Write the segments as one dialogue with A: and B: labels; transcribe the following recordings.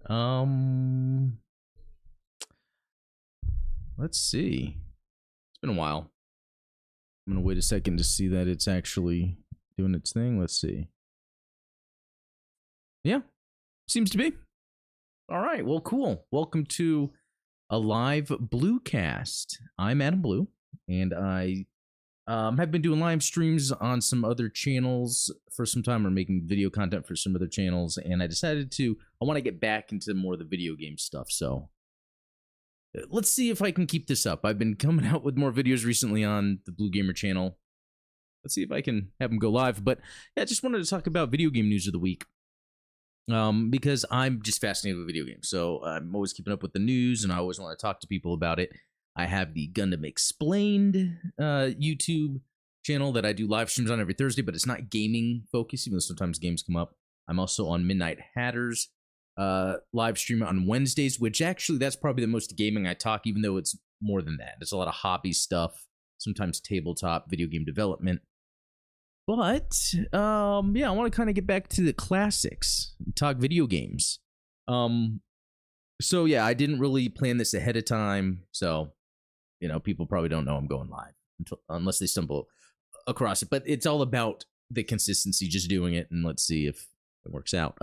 A: Um, let's see. It's been a while. I'm gonna wait a second to see that it's actually doing its thing. Let's see. Yeah, seems to be. All right. Well, cool. Welcome to a live Bluecast. I'm Adam Blue, and I have been doing live streams on some other channels for some time, or making video content for some other channels, and I decided I want to get back into more of the video game stuff. So let's see if I can keep this up. I've been coming out with more videos recently on the Blue Gamer channel. Let's see if I can have them go live. But yeah, I just wanted to talk about video game news of the week. Because I'm just fascinated with video games. So I'm always keeping up with the news, and I always want to talk to people about it. I have the Gundam Explained YouTube channel that I do live streams on every Thursday, but it's not gaming focused, even though sometimes games come up. I'm also on Midnight Hatter's live stream on Wednesdays, which actually that's probably the most gaming I talk, even though it's more than that. It's a lot of hobby stuff, sometimes tabletop video game development. But yeah, I want to kind of get back to the classics, talk video games. So yeah, I didn't really plan this ahead of time, so people probably don't know I'm going live unless they stumble across it. But it's all about the consistency, just doing it, and let's see if it works out.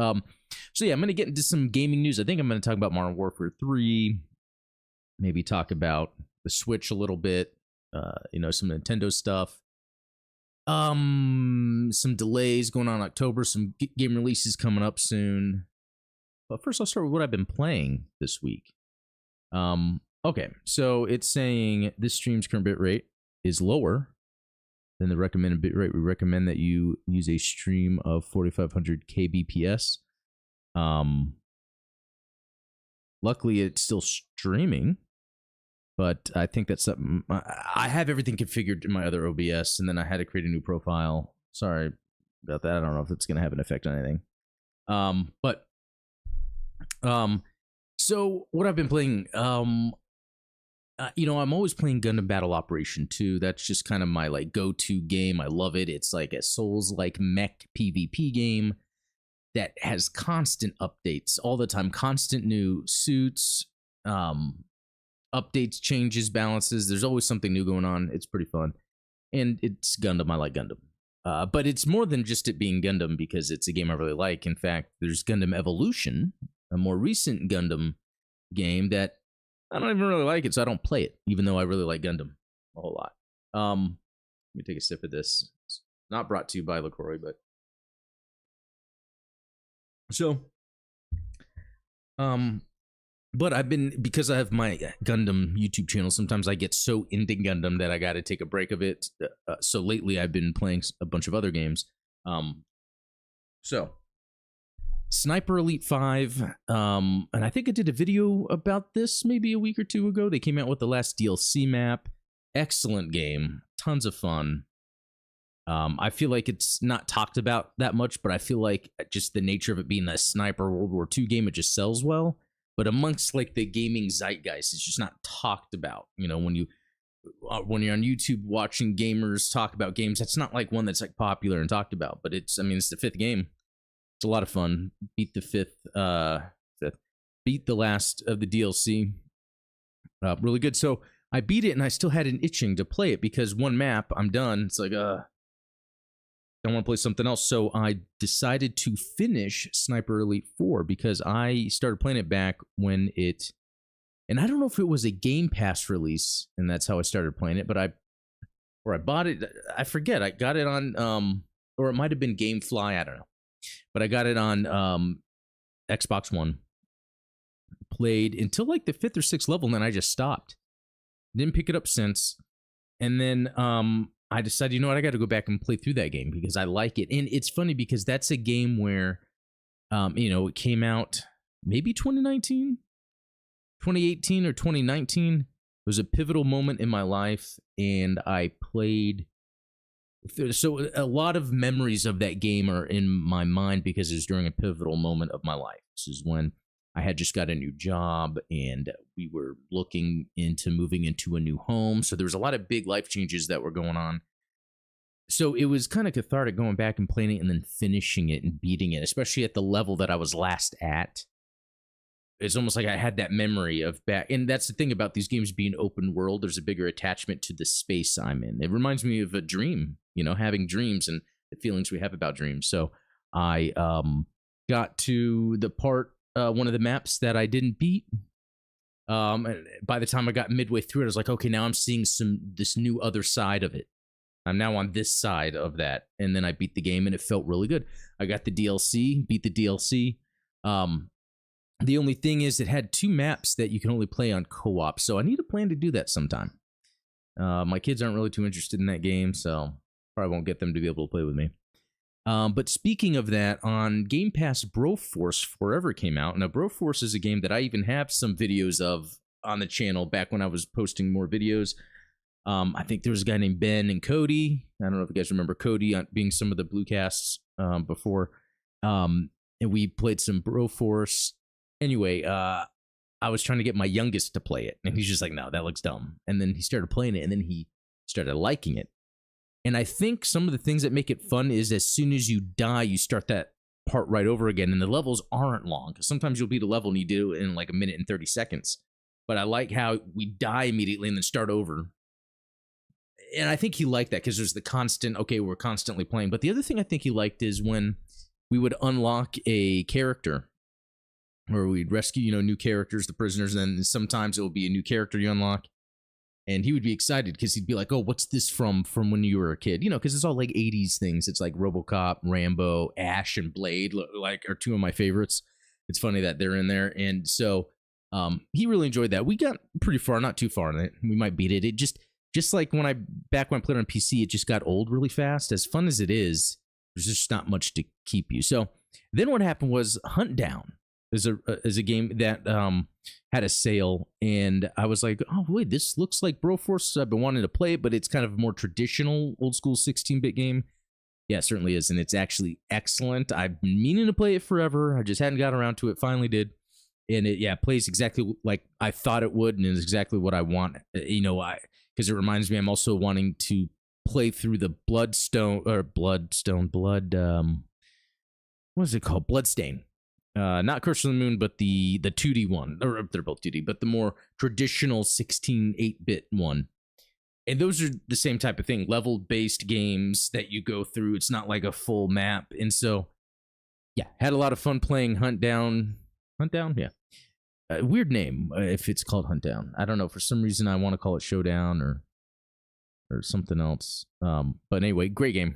A: So yeah, I'm gonna get into some gaming news. I think I'm gonna talk about Modern Warfare 3, maybe talk about the Switch a little bit, some Nintendo stuff. Some delays going on in October, some game releases coming up soon. But first, I'll start with what I've been playing this week. Okay, so it's saying this stream's current bitrate is lower than the recommended bitrate. We recommend that you use a stream of 4500 kbps. Luckily, it's still streaming. But I think that's something. I have everything configured in my other OBS, and then I had to create a new profile. Sorry about that. I don't know if it's going to have an effect on anything. So what I've been playing, I'm always playing Gundam Battle Operation 2. That's just kind of my go-to game. I love it. It's like a Souls-like mech PvP game that has constant updates all the time, constant new suits, updates, changes, balances. There's always something new going on. It's pretty fun. And it's Gundam. I like Gundam. But it's more than just it being Gundam, because it's a game I really like. In fact, there's Gundam Evolution, a more recent Gundam game that I don't even really like it, so I don't play it, even though I really like Gundam a whole lot. Let me take a sip of this. It's not brought to you by LaCroix, but... So... But because I have my Gundam YouTube channel, sometimes I get so into Gundam that I got to take a break of it. So lately I've been playing a bunch of other games. So Sniper Elite 5, and I think I did a video about this maybe a week or two ago. They came out with the last DLC map. Excellent game. Tons of fun. I feel like it's not talked about that much, but I feel like just the nature of it being a sniper World War II game, it just sells well. But amongst the gaming zeitgeist, it's just not talked about. When you're on YouTube watching gamers talk about games, that's not one that's popular and talked about. But it's the fifth game. It's a lot of fun. Beat the last of the DLC. Really good. So I beat it, and I still had an itching to play it, because one map, I'm done. It's I want to play something else, so I decided to finish Sniper Elite 4, because I started playing it back when and I don't know if it was a Game Pass release, and that's how I started playing it, but I bought it, I forget, I got it on, or it might have been GameFly, I don't know, but I got it on Xbox One, played until the 5th or 6th level, and then I just stopped, didn't pick it up since, and then, I decided, I got to go back and play through that game because I like it. And it's funny because that's a game where, it came out maybe 2018 or 2019. It was a pivotal moment in my life, and I played. So a lot of memories of that game are in my mind because it was during a pivotal moment of my life. This is when I had just got a new job, and we were looking into moving into a new home. So there was a lot of big life changes that were going on. So it was kind of cathartic going back and playing it and then finishing it and beating it, especially at the level that I was last at. it's almost like I had that memory of back. And that's the thing about these games being open world. There's a bigger attachment to the space I'm in. It reminds me of a dream, having dreams and the feelings we have about dreams. So I got to the part, one of the maps that I didn't beat. And by the time I got midway through it, I was like, okay, now I'm seeing this new other side of it. I'm now on this side of that. And then I beat the game and it felt really good. I got the DLC, beat the DLC. The only thing is it had 2 maps that you can only play on co-op. So I need a plan to do that sometime. My kids aren't really too interested in that game, so probably won't get them to be able to play with me. But speaking of that, on Game Pass, Broforce Forever came out. Now, Broforce is a game that I even have some videos of on the channel back when I was posting more videos. I think there was a guy named Ben and Cody. I don't know if you guys remember Cody being some of the Bluecasts before. And we played some Broforce. Anyway, I was trying to get my youngest to play it, and he's just like, no, that looks dumb. And then he started playing it, and then he started liking it. And I think some of the things that make it fun is as soon as you die, you start that part right over again, and the levels aren't long. Because sometimes you'll beat a level and you do it in like a minute and 30 seconds. But I like how we die immediately and then start over. And I think he liked that because there's the constant, okay, we're constantly playing. But the other thing I think he liked is when we would unlock a character, or we'd rescue, new characters, the prisoners, and then sometimes it will be a new character you unlock. And he would be excited because he'd be like, oh, what's this from when you were a kid? Because it's all like 80s things. It's like RoboCop, Rambo, Ash, and Blade, are 2 of my favorites. It's funny that they're in there. And so he really enjoyed that. We got pretty far, not too far in it. We might beat it. It just like when I played on PC, it just got old really fast. As fun as it is, there's just not much to keep you. So then what happened was Hunt Down is a game that had a sale, and I was like, oh wait, this looks like Broforce. I've been wanting to play it, but it's kind of a more traditional old school 16-bit game. Yeah, it certainly is, and it's actually excellent. I've been meaning to play it forever. I just hadn't got around to it. Finally did. And it plays exactly like I thought it would, and is exactly what I want. Because it reminds me, I'm also wanting to play through the what is it called? Bloodstain. Not Curse of the Moon, but the 2D one. Or they're both 2D, but the more traditional 16 8-bit one. And those are the same type of thing, level-based games that you go through. It's not like a full map. And so, yeah, had a lot of fun playing Hunt Down. Hunt Down? Yeah. Weird name if it's called Hunt Down. I don't know. For some reason, I want to call it Showdown or something else. But anyway, great game.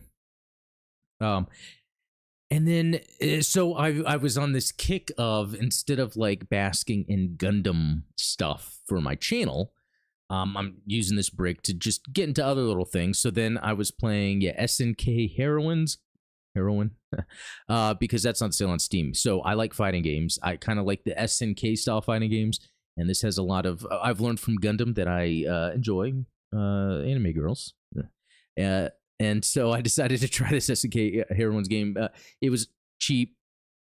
A: And then, so I was on this kick of, instead of like basking in Gundam stuff for my channel, I'm using this break to just get into other little things. So then I was playing SNK Heroine, because that's on sale on Steam. So I like fighting games. I kind of like the SNK style fighting games, and this has a lot of. I've learned from Gundam that I enjoy anime girls. And so I decided to try this SNK Heroines game. It was cheap,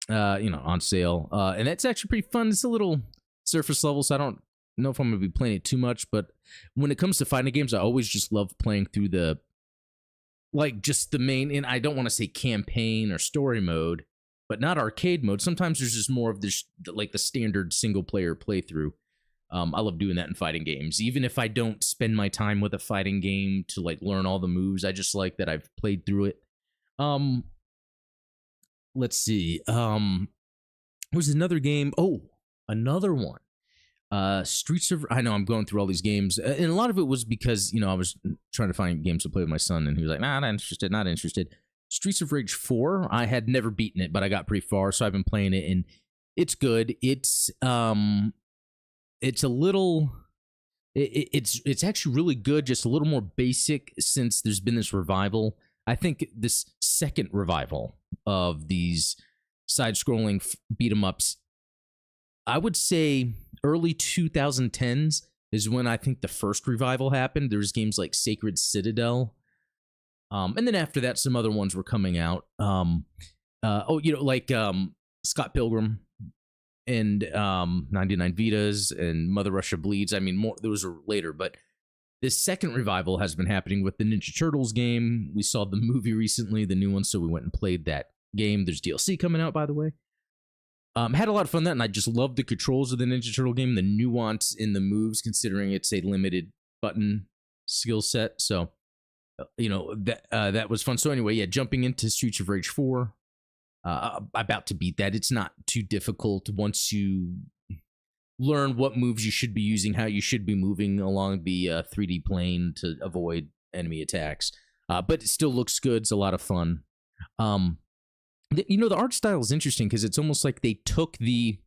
A: on sale. And that's actually pretty fun. It's a little surface level, so I don't know if I'm going to be playing it too much. But when it comes to fighting games, I always just love playing through just the main, and I don't want to say campaign or story mode, but not arcade mode. Sometimes there's just more of this, like the standard single player playthrough. I love doing that in fighting games. Even if I don't spend my time with a fighting game to like learn all the moves, I just like that I've played through it. Let's see. Was another game. Oh, another one. Streets of. I know I'm going through all these games, and a lot of it was because I was trying to find games to play with my son, and he was like, "Nah, not interested, not interested." Streets of Rage 4. I had never beaten it, but I got pretty far, so I've been playing it, and it's good. It's a little, it's actually really good, just a little more basic since there's been this revival. I think this second revival of these side-scrolling beat-em-ups, I would say early 2010s is when I think the first revival happened. There's games like Sacred Citadel. And then after that, some other ones were coming out. Scott Pilgrim. And 99 Vidas and Mother Russia Bleeds. I mean, more those are later, but this second revival has been happening with the Ninja Turtles game. We saw the movie recently, the new one, so we went and played that game. There's DLC coming out, by the way. Had a lot of fun that, and I just loved the controls of the Ninja Turtle game, the nuance in the moves, considering it's a limited button skill set. So, that was fun. So anyway, yeah, jumping into Streets of Rage 4, about to beat that. It's not too difficult once you learn what moves you should be using, how you should be moving along the 3D plane to avoid enemy attacks. But it still looks good. It's a lot of fun. The art style is interesting because it's almost like they took the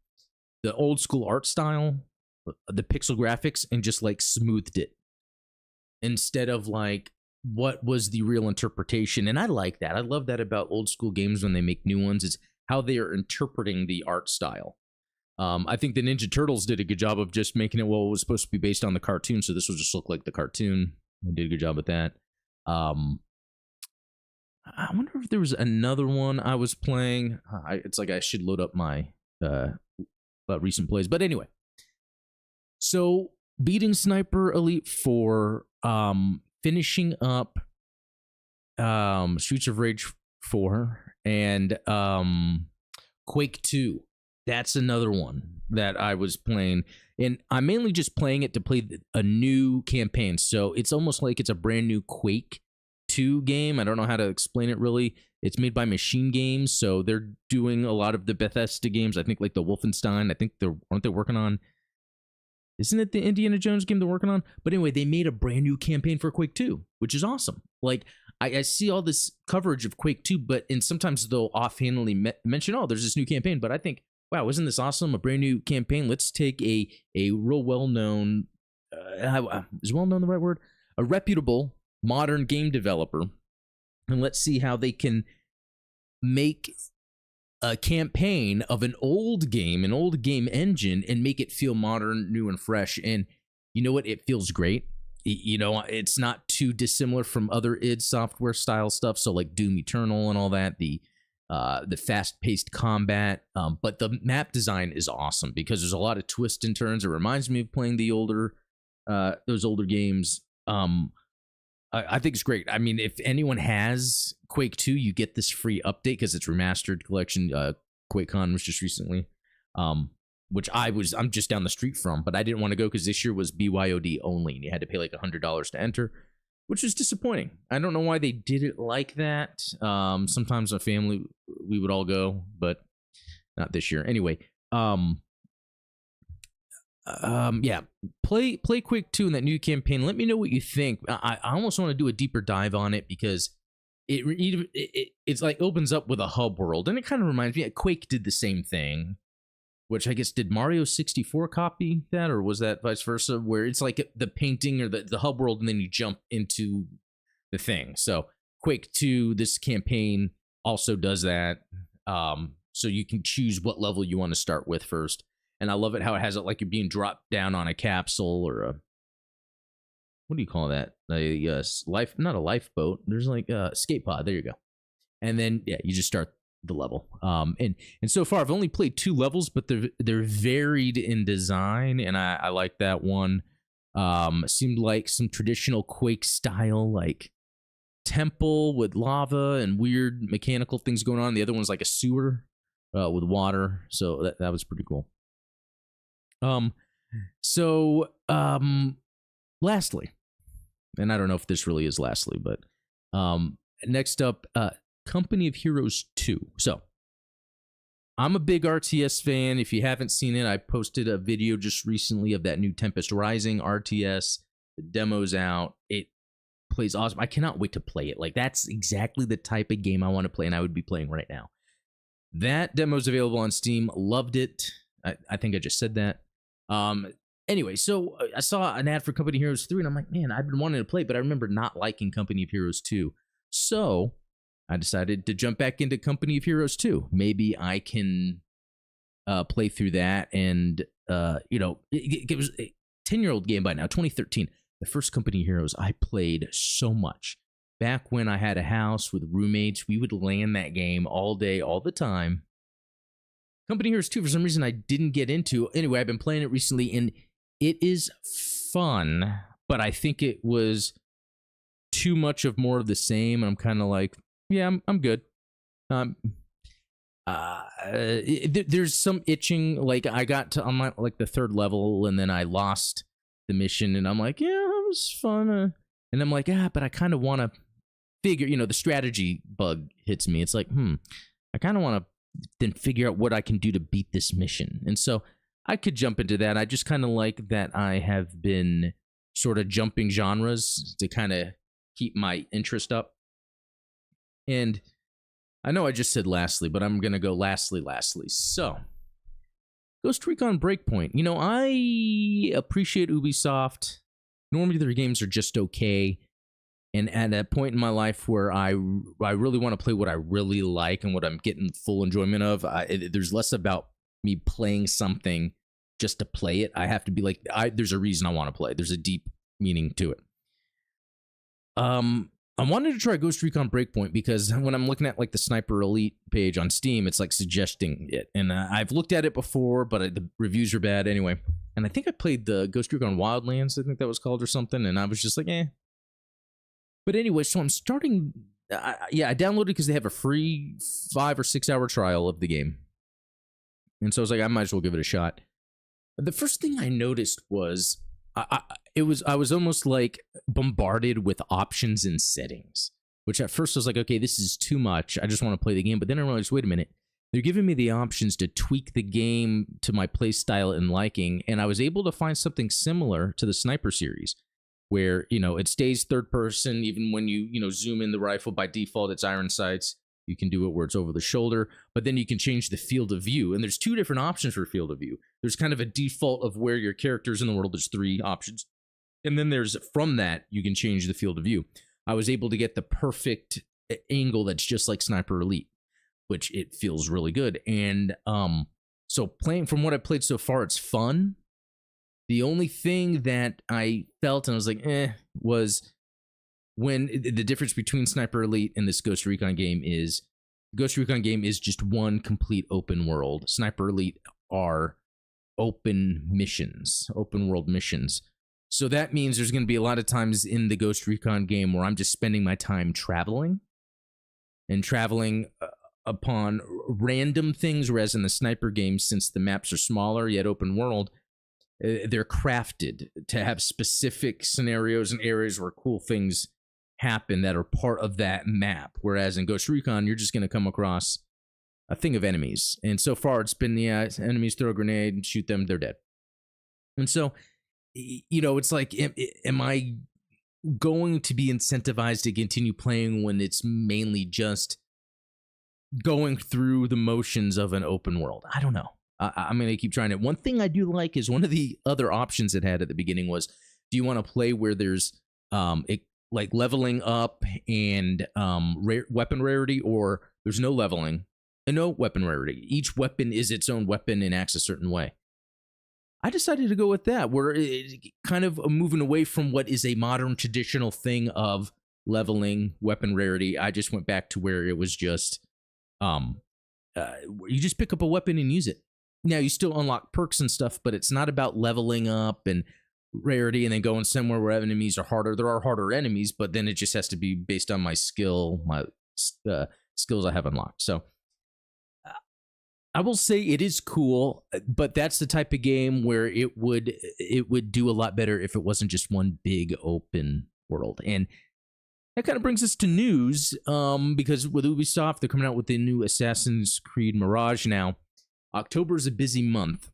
A: old school art style, the pixel graphics, and just like smoothed it instead of like what was the real interpretation. And I like that. I love that about old school games when they make new ones, is how they are interpreting the art style. I think the Ninja Turtles did a good job of just making it, well, it was supposed to be based on the cartoon, so this will just look like the cartoon. They did a good job with that. I wonder if there was another one I was playing. It's like I should load up my recent plays. But anyway, so beating Sniper Elite 4, finishing up Streets of Rage 4, and Quake 2. That's another one that I was playing. And I'm mainly just playing it to play a new campaign. So it's almost like it's a brand new Quake 2 game. I don't know how to explain it really. It's made by Machine Games, so they're doing a lot of the Bethesda games. I think like the Wolfenstein. I think aren't they working on? Isn't it the Indiana Jones game they're working on? But anyway, they made a brand new campaign for Quake 2, which is awesome. Like I see all this coverage of Quake 2, and sometimes they'll offhandedly mention, oh, there's this new campaign. But I think, wow, isn't this awesome? A brand new campaign. Let's take a real well-known, is well-known the right word? A reputable modern game developer, and let's see how they can make a campaign of an old game engine, and make it feel modern, new, and fresh. And you know what? It feels great. It's not too dissimilar from other id Software style stuff. So like Doom Eternal and all that, the fast-paced combat, but the map design is awesome because there's a lot of twists and turns. It reminds me of playing those older games. I think it's great. I mean, if anyone has Quake 2, you get this free update because it's remastered collection. QuakeCon was just recently, which I'm just down the street from, but I didn't want to go because this year was BYOD only, and you had to pay like $100 to enter, which was disappointing. I don't know why they did it like that. Sometimes my family, we would all go, but not this year. Anyway, yeah, play Quake 2 in that new campaign. Let me know what you think. I almost want to do a deeper dive on it because it's like opens up with a hub world, and it kind of reminds me, Quake did the same thing, which I guess, did Mario 64 copy that, or was that vice versa, where it's like the painting or the hub world, and then you jump into the thing. So Quake 2, this campaign also does that. So you can choose what level you want to start with first. And I love it how it has it like you're being dropped down on a capsule or a, what do you call that? Not a lifeboat. There's like a escape pod. There you go. And then, yeah, you just start the level. And so far I've only played 2 levels, but they're varied in design, and I like that one. Seemed like some traditional Quake style, like temple with lava and weird mechanical things going on. The other one's like a sewer with water. So that was pretty cool. Lastly, and I don't know if this really is lastly, but next up, Company of Heroes 2. So I'm a big RTS fan. If you haven't seen it, I posted a video just recently of that new Tempest Rising RTS. The demo's out. It plays awesome. I cannot wait to play it. Like, that's exactly the type of game I want to play, and I would be playing right now. That demo's available on Steam. Loved it. I think I just said that. Anyway, so I saw an ad for Company of Heroes 3, and I'm like, man, I've been wanting to play, but I remember not liking Company of Heroes 2. So I decided to jump back into Company of Heroes 2. Maybe I can play through that, and it was a 10-year-old game by now, 2013. The first Company of Heroes I played so much. Back when I had a house with roommates, we would LAN that game all day, all the time. Company of Heroes 2, for some reason, I didn't get into. Anyway, I've been playing it recently, and it is fun, but I think it was too much of more of the same. I'm kind of like, yeah, I'm good. there's some itching. Like I got to on my like the third level, and then I lost the mission, and I'm like, yeah, that was fun. And I'm like, but I kind of want to figure. The strategy bug hits me. It's like, I kind of want to then figure out what I can do to beat this mission. And so I could jump into that. I just kind of like that I have been sort of jumping genres to kind of keep my interest up. And I know I just said lastly, but I'm going to go lastly. So, Ghost Recon Breakpoint. I appreciate Ubisoft. Normally their games are just okay. And at a point in my life where I really want to play what I really like and what I'm getting full enjoyment of, there's less about me playing something just to play it. I have to be like, there's a reason I want to play. There's a deep meaning to it. I wanted to try Ghost Recon Breakpoint because when I'm looking at like the Sniper Elite page on Steam, it's like suggesting it. And I've looked at it before, but the reviews are bad anyway. And I think I played the Ghost Recon Wildlands, I think that was called, or something. And I was just like, eh. But anyway, so I'm starting. I downloaded because they have a free 5 or 6 hour trial of the game. And so I was like, I might as well give it a shot. The first thing I noticed was I was almost like bombarded with options and settings, which at first I was like, okay, this is too much. I just want to play the game. But then I realized, wait a minute. They're giving me the options to tweak the game to my play style and liking. And I was able to find something similar to the Sniper series where, it stays third person. Even when you zoom in the rifle by default, it's iron sights. You can do it where it's over the shoulder, but then you can change the field of view. And there's 2 different options for field of view. There's kind of a default of where your character's in the world. There's 3 options. And then there's, from that, you can change the field of view. I was able to get the perfect angle that's just like Sniper Elite, which it feels really good. And so playing, from what I played so far, it's fun. The only thing that I felt, and I was like, was when the difference between Sniper Elite and this Ghost Recon game is, Ghost Recon game is just one complete open world. Sniper Elite are open world missions. So that means there's going to be a lot of times in the Ghost Recon game where I'm just spending my time traveling upon random things, whereas in the Sniper game, since the maps are smaller yet open world, they're crafted to have specific scenarios and areas where cool things happen that are part of that map. Whereas in Ghost Recon, you're just going to come across a thing of enemies. And so far, it's been, enemies throw a grenade and shoot them, they're dead. And so, it's like, am I going to be incentivized to continue playing when it's mainly just going through the motions of an open world? I don't know. I'm going to keep trying it. One thing I do like is one of the other options it had at the beginning was, do you want to play where there's like leveling up and weapon rarity, or there's no leveling and no weapon rarity? Each weapon is its own weapon and acts a certain way. I decided to go with that, where it kind of moving away from what is a modern traditional thing of leveling, weapon rarity. I just went back to where it was just, you just pick up a weapon and use it. Now, you still unlock perks and stuff, but it's not about leveling up and rarity and then going somewhere where enemies are harder. There are harder enemies, but then it just has to be based on my skill, my skills I have unlocked. So I will say it is cool, but that's the type of game where it would do a lot better if it wasn't just one big open world. And that kind of brings us to news, because with Ubisoft, they're coming out with the new Assassin's Creed Mirage now. October is a busy month.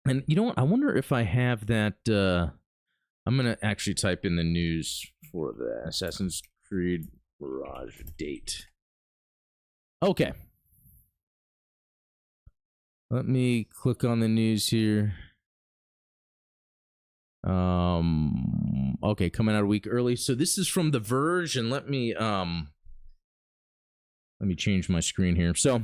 A: And you know what? I wonder if I have that. I'm going to actually type in the news for the Assassin's Creed Mirage date. Okay. Let me click on the news here. Okay, coming out a week early. So this is from The Verge, and let me change my screen here. So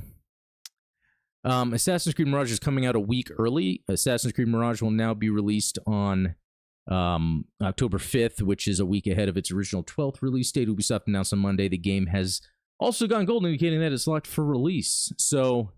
A: Assassin's Creed Mirage is coming out a week early. Assassin's Creed Mirage will now be released on October 5th, which is a week ahead of this original 12th release date. Ubisoft announced on Monday the game has also gone gold, indicating that it's locked for release. So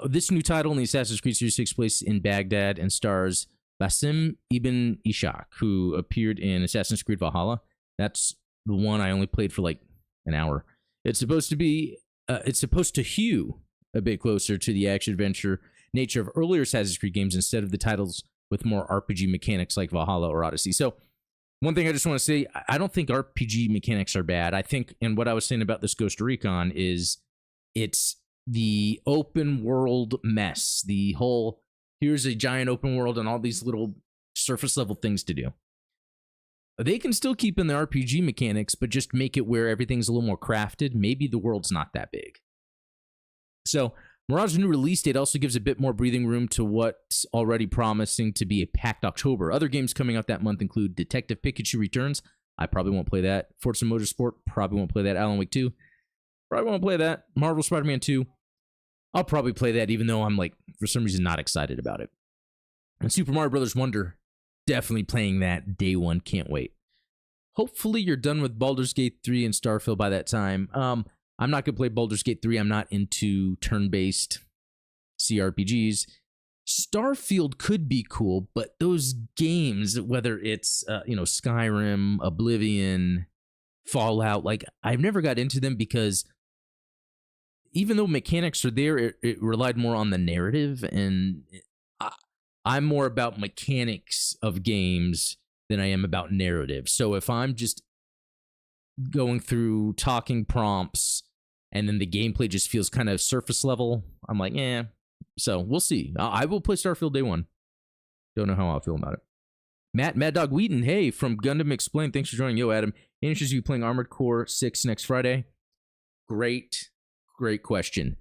A: this new title in the Assassin's Creed series takes place in Baghdad and stars Basim Ibn Ishaq, who appeared in Assassin's Creed Valhalla. That's the one I only played for like an hour. It's supposed to be. It's supposed to hew a bit closer to the action adventure nature of earlier Assassin's Creed games instead of the titles with more RPG mechanics like Valhalla or Odyssey. So, one thing I just want to say, I don't think RPG mechanics are bad. I think, and what I was saying about this Ghost Recon is, it's the open world mess. The whole, here's a giant open world and all these little surface level things to do. They can still keep in the RPG mechanics, but just make it where everything's a little more crafted. Maybe the world's not that big. So, Mirage's new release date also gives a bit more breathing room to what's already promising to be a packed October. Other games coming out that month include Detective Pikachu Returns. I probably won't play that. Forza Motorsport. Probably won't play that. Alan Wake 2. Probably won't play that. Marvel Spider-Man 2. I'll probably play that even though I'm, like, for some reason not excited about it. And Super Mario Bros. Wonder. Definitely playing that day one. Can't wait. Hopefully you're done with Baldur's Gate 3 and Starfield by that time. I'm not going to play Baldur's Gate 3. I'm not into turn-based CRPGs. Starfield could be cool, but those games, whether it's Skyrim, Oblivion, Fallout, like, I've never got into them because even though mechanics are there, it relied more on the narrative, and I'm more about mechanics of games than I am about narrative. So if I'm just going through talking prompts and then the gameplay just feels kind of surface level, I'm like, eh. So we'll see. I will play Starfield day one. Don't know how I'll feel about it. Mad Dog Wheaton, hey, from Gundam Explained. Thanks for joining. Yo, Adam. Any interest in you playing Armored Core 6 next Friday? Great question.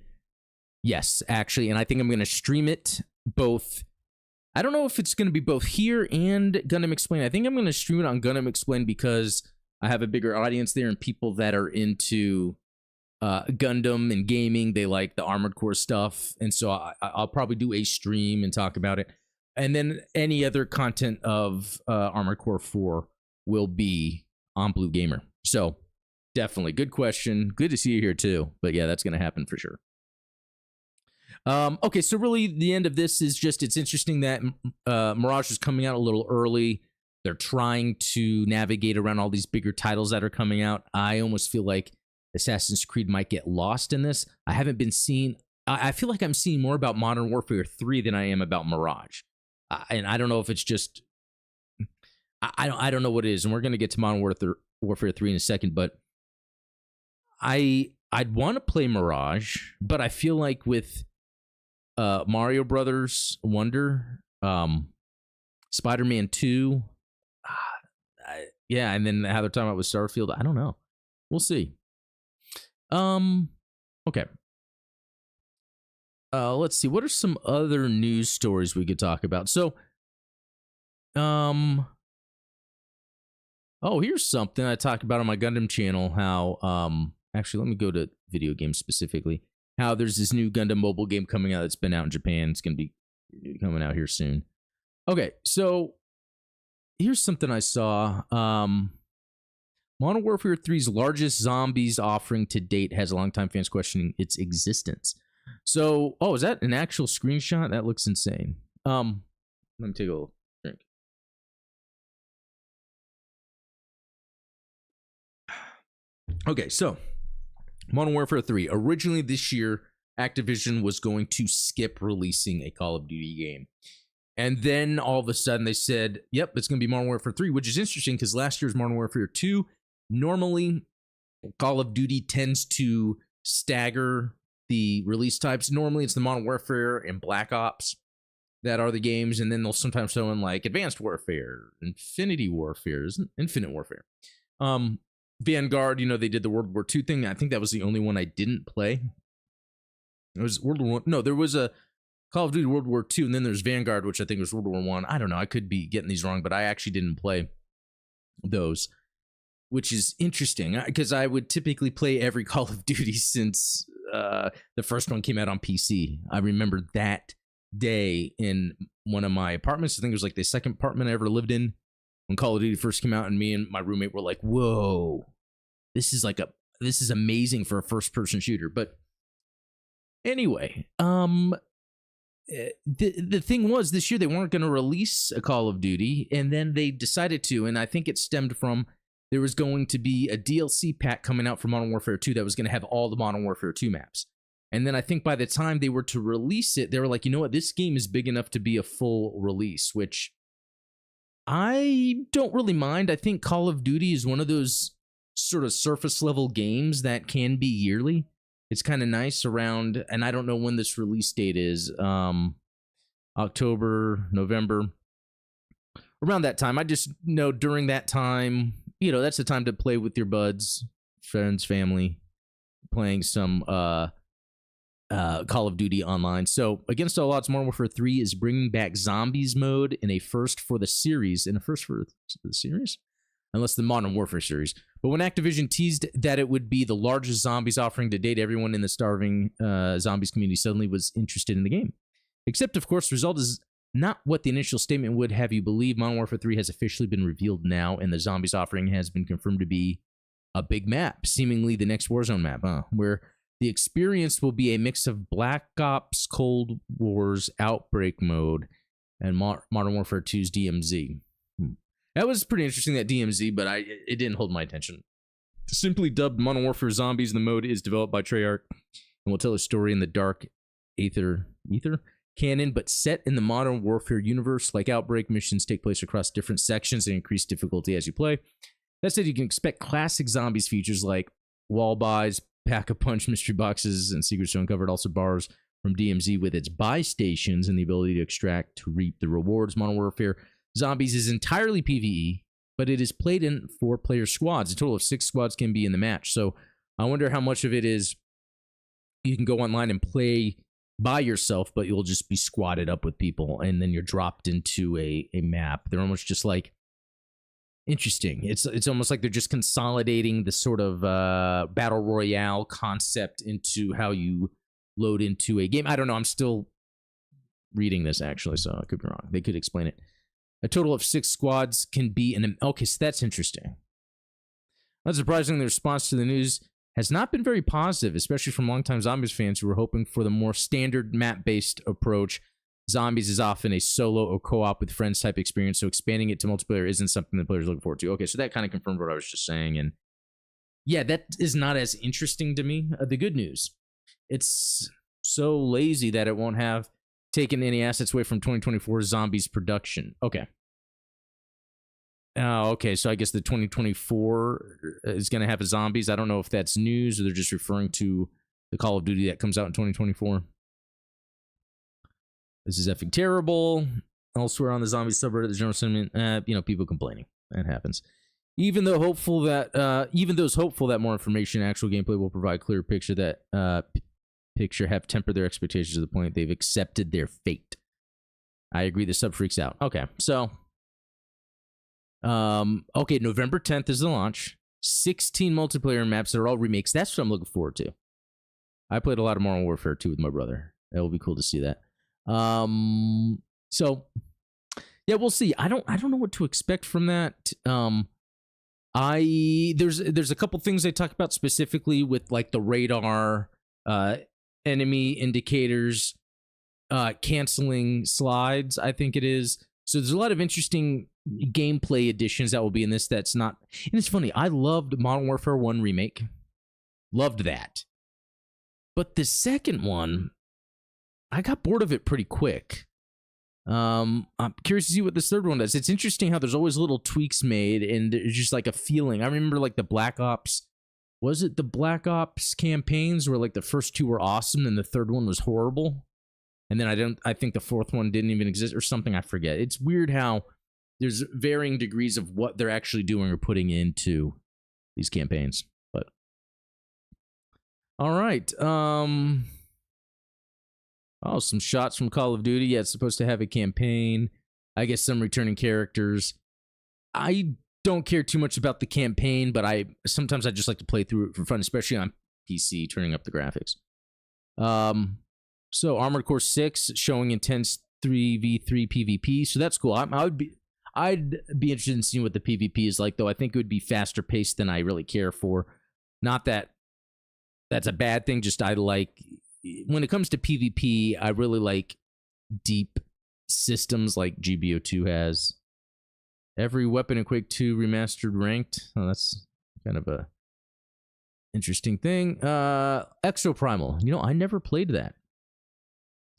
A: Yes, actually, and I think I'm going to stream it both. I don't know if it's going to be both here and Gundam Explained. I think I'm going to stream it on Gundam Explained because I have a bigger audience there and people that are into Gundam and gaming. They like the Armored Core stuff. And so I'll probably do a stream and talk about it. And then any other content of Armored Core 4 will be on Blue Gamer. So definitely good question. Good to see you here too. But yeah, that's going to happen for sure. Okay, so really the end of this is just, it's interesting that Mirage is coming out a little early. They're trying to navigate around all these bigger titles that are coming out. I almost feel like Assassin's Creed might get lost in this. I haven't been seeing, I feel like I'm seeing more about Modern Warfare 3 than I am about Mirage. And I don't know if it's just, I don't know what it is. And we're going to get to Modern Warfare 3 in a second, but I'd want to play Mirage, but I feel like with Mario Brothers Wonder, Spider-Man 2, yeah, and then how they're talking about with Starfield, I don't know. We'll see. Okay. Let's see. What are some other news stories we could talk about? So, oh, here's something I talked about on my Gundam channel. How, actually, let me go to video games specifically. How there's this new Gundam mobile game coming out that's been out in Japan. It's going to be coming out here soon. Okay, so here's something I saw. Modern Warfare 3's largest zombies offering to date has longtime fans questioning its existence. So, oh, is that an actual screenshot? That looks insane. Let me take a little drink. Okay, so Modern Warfare 3. Originally this year, Activision was going to skip releasing a Call of Duty game. And then all of a sudden they said, yep, it's going to be Modern Warfare 3, which is interesting because last year's Modern Warfare 2, normally Call of Duty tends to stagger the release types. Normally it's the Modern Warfare and Black Ops that are the games, and then they'll sometimes throw in like Advanced Warfare, Infinite Warfare. Vanguard, you know, they did the World War II thing. I think that was the only one I didn't play. It was World War I. No, there was a Call of Duty World War II, and then there's Vanguard, which I think was World War I. I don't know. I could be getting these wrong, but I actually didn't play those, which is interesting because I would typically play every Call of Duty since the first one came out on PC. I remember that day in one of my apartments. I think it was like the second apartment I ever lived in when Call of Duty first came out, and me and my roommate were like, whoa, this is amazing for a first-person shooter. But anyway, the thing was, this year they weren't going to release a Call of Duty, and then they decided to, and I think it stemmed from there was going to be a DLC pack coming out for Modern Warfare 2 that was going to have all the Modern Warfare 2 maps. And then I think by the time they were to release it, they were like, you know what, this game is big enough to be a full release, which I don't really mind. I think Call of Duty is one of those sort of surface level games that can be yearly. It's kind of nice around, and I don't know when this release date is, October, November, around that time. I just know during that time, you know, that's the time to play with your buds, friends, family, playing some Call of Duty online. So against all odds, Modern Warfare 3 is bringing back zombies mode in a first for the series. Unless the Modern Warfare series. But when Activision teased that it would be the largest zombies offering to date, everyone in the starving zombies community suddenly was interested in the game. Except, of course, the result is not what the initial statement would have you believe. Modern Warfare 3 has officially been revealed now, and the zombies offering has been confirmed to be a big map, seemingly the next Warzone map, where the experience will be a mix of Black Ops, Cold War's Outbreak mode, and Modern Warfare 2's DMZ. That was pretty interesting, that DMZ, but it didn't hold my attention. Simply dubbed Modern Warfare Zombies, the mode is developed by Treyarch and will tell a story in the dark Aether canon, but set in the Modern Warfare universe. Like Outbreak, missions take place across different sections and increase difficulty as you play. That said, you can expect classic Zombies features like wall buys, pack-a-punch mystery boxes, and secrets to uncover. It also borrows from DMZ with its buy stations and the ability to extract to reap the rewards. Modern Warfare Zombies is entirely PvE, but it is played in 4-player squads. A total of 6 squads can be in the match. So I wonder how much of it is you can go online and play by yourself, but you'll just be squatted up with people, and then you're dropped into a map. They're almost just like interesting. It's almost like they're just consolidating the sort of battle royale concept into how you load into a game. I don't know. I'm still reading this, actually, so I could be wrong. They could explain it. A total of 6 squads can be in a... Okay, so that's interesting. Not surprising, the response to the news has not been very positive, especially from longtime Zombies fans who were hoping for the more standard map-based approach. Zombies is often a solo or co-op with friends type experience, so expanding it to multiplayer isn't something that players are looking forward to. Okay, so that kind of confirmed what I was just saying, and yeah, that is not as interesting to me. The good news, it's so lazy that it won't have taken any assets away from 2024 Zombies production. Okay. Okay, so I guess the 2024 is going to have a Zombies. I don't know if that's news or they're just referring to the Call of Duty that comes out in 2024. This is effing terrible. Elsewhere on the Zombies subreddit, the general sentiment, people complaining. That happens. Even those hopeful that more information, actual gameplay will provide a clearer picture have tempered their expectations to the point they've accepted their fate. I agree, the sub freaks out. Okay, so November 10th is the launch. 16 multiplayer maps that are all remakes. That's what I'm looking forward to. I played a lot of Modern Warfare 2 with my brother. It will be cool to see that. So yeah, we'll see. I don't know what to expect from that. There's a couple things they talk about specifically with like the radar, enemy indicators, canceling slides, I think it is. So there's a lot of interesting gameplay additions that will be in this that's not... And it's funny, I loved Modern Warfare 1 Remake. Loved that. But the second one, I got bored of it pretty quick. I'm curious to see what this third one does. It's interesting how there's always little tweaks made, and there's just like a feeling. I remember like the Black Ops... Was it the Black Ops campaigns where like the first 2 were awesome and the third one was horrible? And then I think the fourth one didn't even exist or something, I forget. It's weird how there's varying degrees of what they're actually doing or putting into these campaigns. But all right. Some shots from Call of Duty. Yeah, it's supposed to have a campaign. I guess some returning characters. I don't care too much about the campaign, but sometimes I just like to play through it for fun, especially on PC, turning up the graphics. So Armored Core 6 showing intense 3v3 PvP, so that's cool. I'd be interested in seeing what the PvP is like, though. I think it would be faster paced than I really care for. Not that that's a bad thing, just I like... When it comes to PvP, I really like deep systems like GBO2 has. Every weapon in Quake 2 remastered ranked. Oh, that's kind of a interesting thing. Exoprimal. You know, I never played that.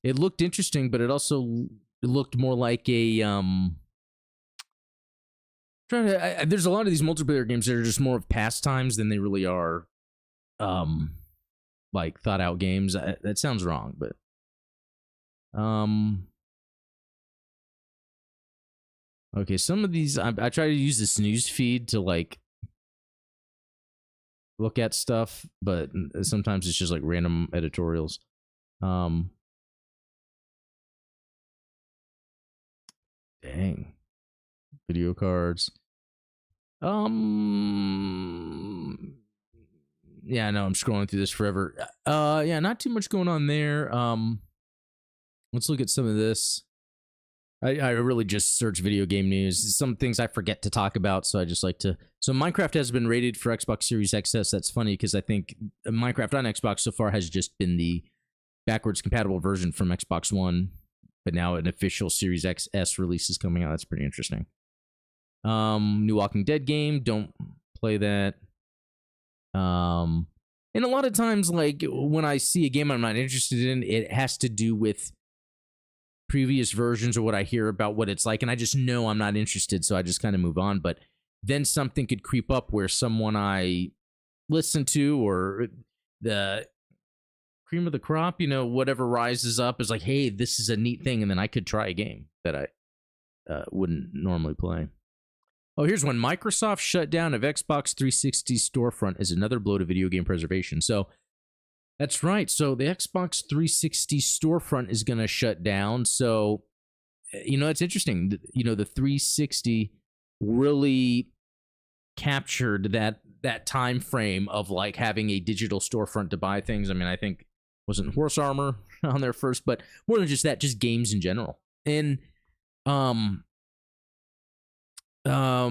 A: It looked interesting, but it also looked more like a there's a lot of these multiplayer games that are just more of pastimes than they really are like thought out games. That sounds wrong, but okay, some of these I try to use the snooze feed to like look at stuff, but sometimes it's just like random editorials. Dang. Video cards. Yeah, no, I'm scrolling through this forever. Yeah, not too much going on there. Let's look at some of this. I really just search video game news. Some things I forget to talk about, so I just like to. So Minecraft has been rated for Xbox Series XS. That's funny because I think Minecraft on Xbox so far has just been the backwards compatible version from Xbox One, but now an official Series XS release is coming out. That's pretty interesting. New Walking Dead game. Don't play that. And a lot of times, like when I see a game I'm not interested in, it has to do with previous versions or what I hear about what it's like, and I just know I'm not interested, so I just kind of move on. But then something could creep up where someone I listen to or the cream of the crop, you know, whatever rises up is like, hey, this is a neat thing, and then I could try a game that I wouldn't normally play. Oh, here's one. Microsoft shutdown of Xbox 360 storefront is another blow to video game preservation. So that's right. So the Xbox 360 storefront is going to shut down. So, you know, it's interesting. You know, the 360 really captured that time frame of like having a digital storefront to buy things. I mean, I think wasn't Horse Armor on there first, but more than just that, just games in general. And Seattle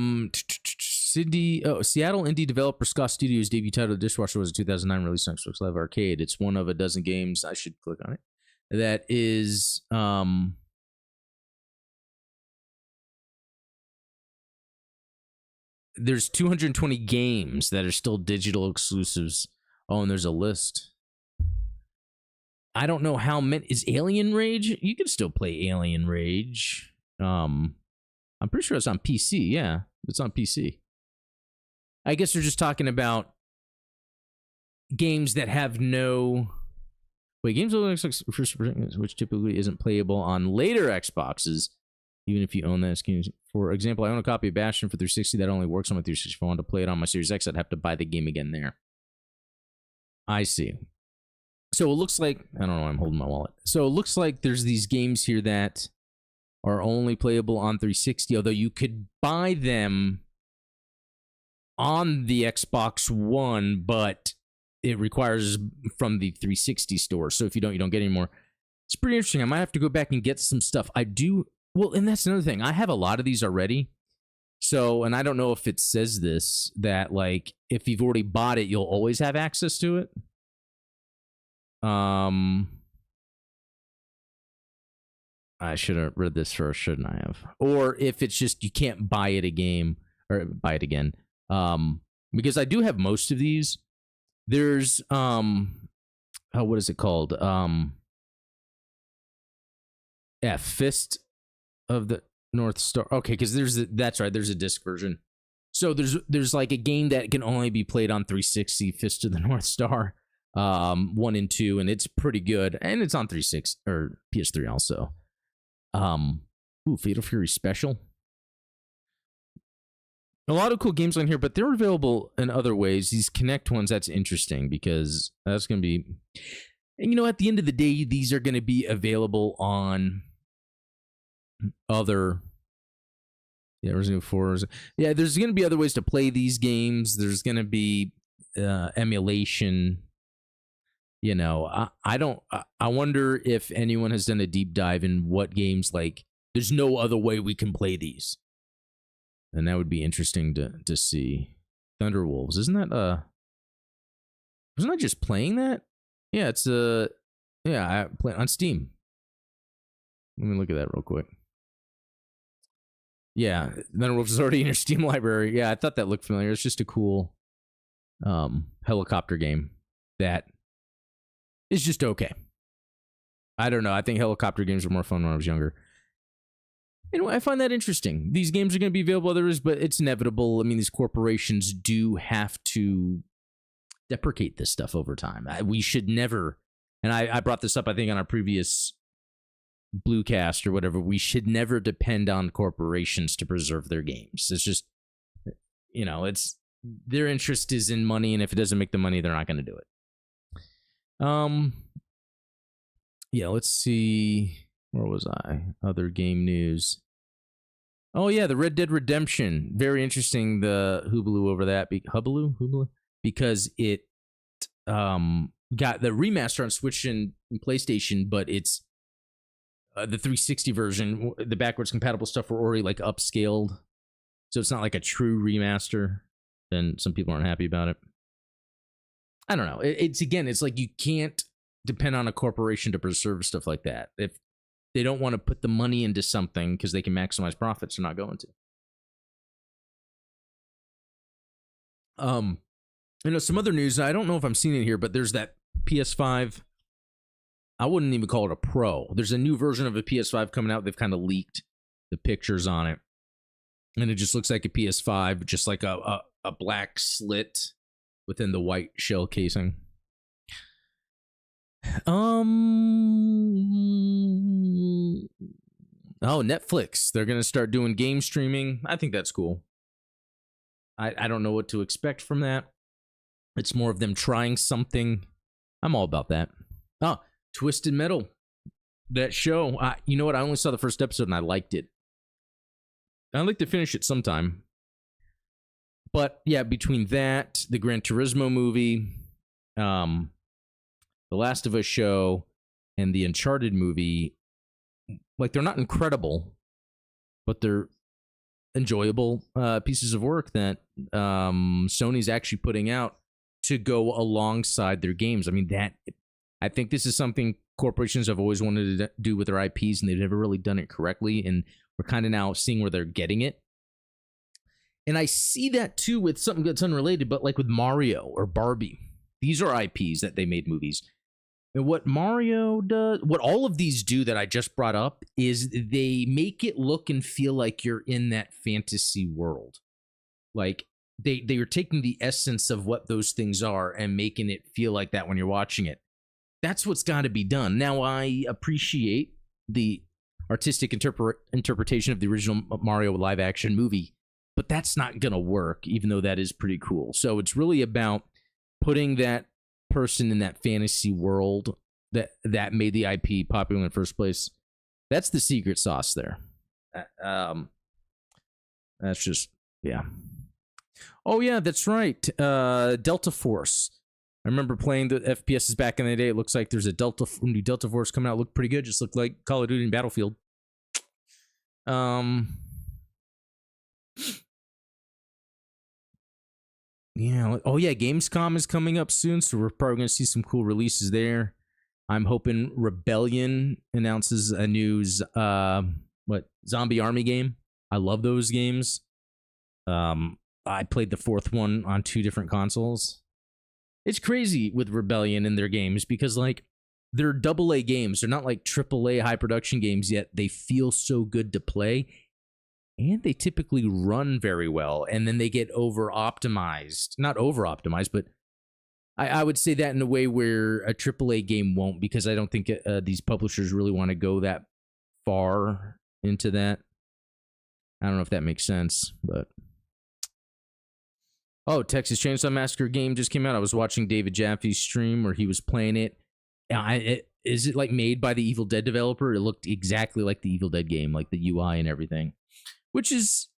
A: indie developer Scott Studios' debut title Dishwasher was a 2009 release on Xbox Live Arcade. It's one of a dozen games. I should click on it. That is there's 220 games that are still digital exclusives. Oh, and there's a list. I don't know how many. Is Alien Rage? You can still play Alien Rage. I'm pretty sure it's on PC. Yeah, it's on PC. I guess they're just talking about games that have no. Wait, games which typically isn't playable on later Xboxes, even if you own that game. For example, I own a copy of Bastion for 360 that only works on my 360. If I wanted to play it on my Series X, I'd have to buy the game again there. I see. So it looks like, I don't know, I'm holding my wallet. So it looks like there's these games here that are only playable on 360, although you could buy them on the Xbox One, but it requires from the 360 store. So if you don't get any more. It's pretty interesting. I might have to go back and get some stuff. I do. Well, and that's another thing. I have a lot of these already. So, and I don't know if it says this, that like, if you've already bought it, you'll always have access to it. I should have read this first, shouldn't I have? Or if it's just you can't buy it again. Because I do have most of these. There's what is it called? Fist of the North Star. Okay, because that's right, there's a disc version. So there's like a game that can only be played on 360, Fist of the North Star. 1 and 2, and it's pretty good, and it's on 360 or PS3 also. Fatal Fury Special. A lot of cool games on here, but they're available in other ways. These Kinect ones, that's interesting because that's going to be, and you know, at the end of the day, these are going to be available on other. Yeah, Resident Evil 4. Yeah, there's going to be other ways to play these games. There's going to be emulation. You know, I wonder if anyone has done a deep dive in what games, like, there's no other way we can play these. And that would be interesting to see. Thunderwolves, isn't that, wasn't I just playing that? Yeah, it's, yeah, I play on Steam. Let me look at that real quick. Yeah, Metal Wolf is already in your Steam library. Yeah, I thought that looked familiar. It's just a cool helicopter game that is just okay. I don't know. I think helicopter games were more fun when I was younger. Anyway, I find that interesting. These games are going to be available others, but it's inevitable. I mean, these corporations do have to deprecate this stuff over time. We should never, and I brought this up, I think, on our previous Bluecast or whatever, we should never depend on corporations to preserve their games. It's just, it's their interest is in money, and if it doesn't make the money, they're not going to do it. Yeah, let's see. Where was I? Other game news. Oh yeah, the Red Dead Redemption. Very interesting. The Hubaloo over that. Hubaloo? Because it got the remaster on Switch and PlayStation, but it's the 360 version. The backwards compatible stuff were already like upscaled, so it's not like a true remaster. Then some people aren't happy about it. I don't know. It's like you can't depend on a corporation to preserve stuff like that. If they don't want to put the money into something because they can maximize profits, they're not going to. Some other news, I don't know if I'm seeing it here, but there's that PS5. I wouldn't even call it a Pro. There's a new version of a PS5 coming out. They've kind of leaked the pictures on it. And it just looks like a PS5, just like a black slit within the white shell casing. Oh, Netflix. They're going to start doing game streaming. I think that's cool. I don't know what to expect from that. It's more of them trying something. I'm all about that. Oh, Twisted Metal. That show. You know what? I only saw the first episode and I liked it. I'd like to finish it sometime. But yeah, between that, the Gran Turismo movie, the Last of Us show, and the Uncharted movie, like, they're not incredible, but they're enjoyable pieces of work that Sony's actually putting out to go alongside their games. I mean, I think this is something corporations have always wanted to do with their IPs, and they've never really done it correctly, and we're kind of now seeing where they're getting it. And I see that too with something that's unrelated, but like with Mario or Barbie. These are IPs that they made movies. And what Mario does, what all of these do that I just brought up, is they make it look and feel like you're in that fantasy world. Like they are taking the essence of what those things are and making it feel like that when you're watching it. That's what's got to be done. Now, I appreciate the artistic interpretation of the original Mario live action movie, but that's not going to work, even though that is pretty cool. So it's really about putting that person in that fantasy world that made the IP popular in the first place. That's the secret sauce there. That's just, yeah. Oh, yeah, that's right. Delta Force. I remember playing the FPSs back in the day. It looks like there's a new Delta Force coming out. Looked pretty good. Just looked like Call of Duty and Battlefield. Yeah. Oh, yeah. Gamescom is coming up soon, so we're probably going to see some cool releases there. I'm hoping Rebellion announces a new Zombie Army game. I love those games. I played the fourth one on 2 different consoles. It's crazy with Rebellion in their games because, like, they're AA games. They're not like AAA high production games yet. They feel so good to play, and they typically run very well. And then they get over-optimized. Not over-optimized, but I would say that in a way where a AAA game won't, because I don't think these publishers really want to go that far into that. I don't know if that makes sense, but... Oh, Texas Chainsaw Massacre game just came out. I was watching David Jaffe's stream where he was playing it. Is it like made by the Evil Dead developer? It looked exactly like the Evil Dead game, like the UI and everything, which is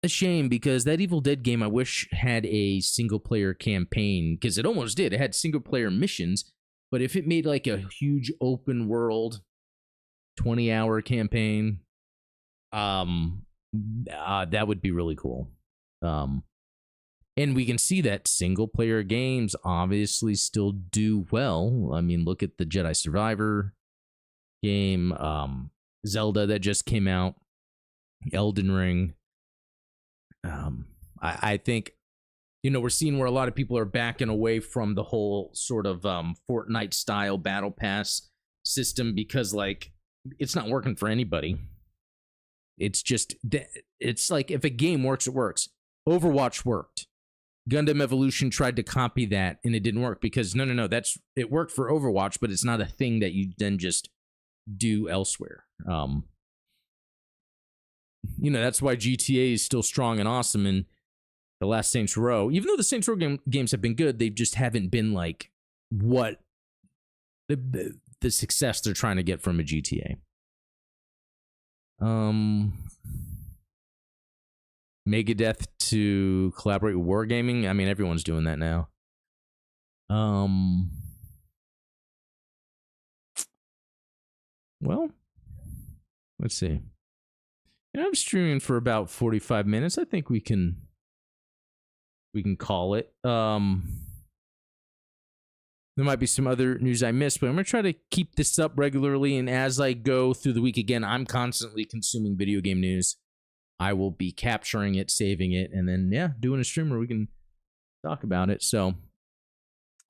A: a shame because that Evil Dead game I wish had a single player campaign, because it almost did. It had single player missions, but if it made like a huge open world 20-hour campaign, that would be really cool. And we can see that single-player games obviously still do well. I mean, look at the Jedi Survivor game, Zelda that just came out. Elden Ring. I think, we're seeing where a lot of people are backing away from the whole sort of Fortnite style battle pass system because like it's not working for anybody. It's just, it's like if a game works, it works. Overwatch worked. Gundam Evolution tried to copy that and it didn't work because no, it worked for Overwatch, but it's not a thing that you then just do elsewhere. That's why GTA is still strong and awesome and the last Saints Row, even though the Saints Row games have been good, they just haven't been like what the success they're trying to get from a GTA. Megadeth to collaborate with Wargaming. I mean, everyone's doing that now. Well, let's see. I'm streaming for about 45 minutes. I think we can call it. There might be some other news I missed, but I'm going to try to keep this up regularly. And as I go through the week, again, I'm constantly consuming video game news. I will be capturing it, saving it, and then, doing a stream where we can talk about it. So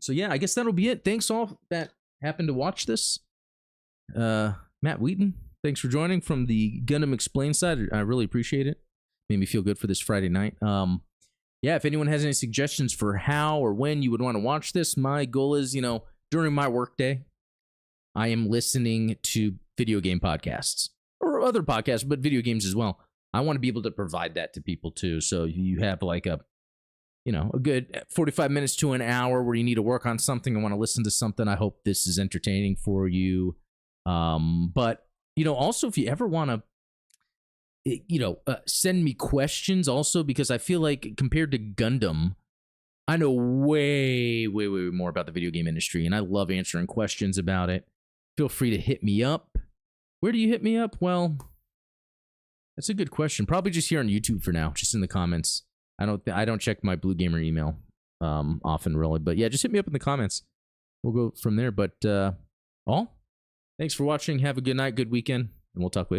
A: yeah, I guess that'll be it. Thanks all that happened to watch this. Matt Wheaton, thanks for joining from the Gundam Explained side. I really appreciate it. Made me feel good for this Friday night. If anyone has any suggestions for how or when you would want to watch this, my goal is, during my workday, I am listening to video game podcasts or other podcasts, but video games as well. I want to be able to provide that to people too. So you have like a good 45 minutes to an hour where you need to work on something and want to listen to something. I hope this is entertaining for you. But also if you ever want to, send me questions also, because I feel like compared to Gundam, I know way, way, way more about the video game industry, and I love answering questions about it. Feel free to hit me up. Where do you hit me up? Well, that's a good question. Probably just here on YouTube for now, just in the comments. I don't check my Blue Gamer email often, really, but yeah, just hit me up in the comments. We'll go from there. But thanks for watching. Have a good night, good weekend, and we'll talk later.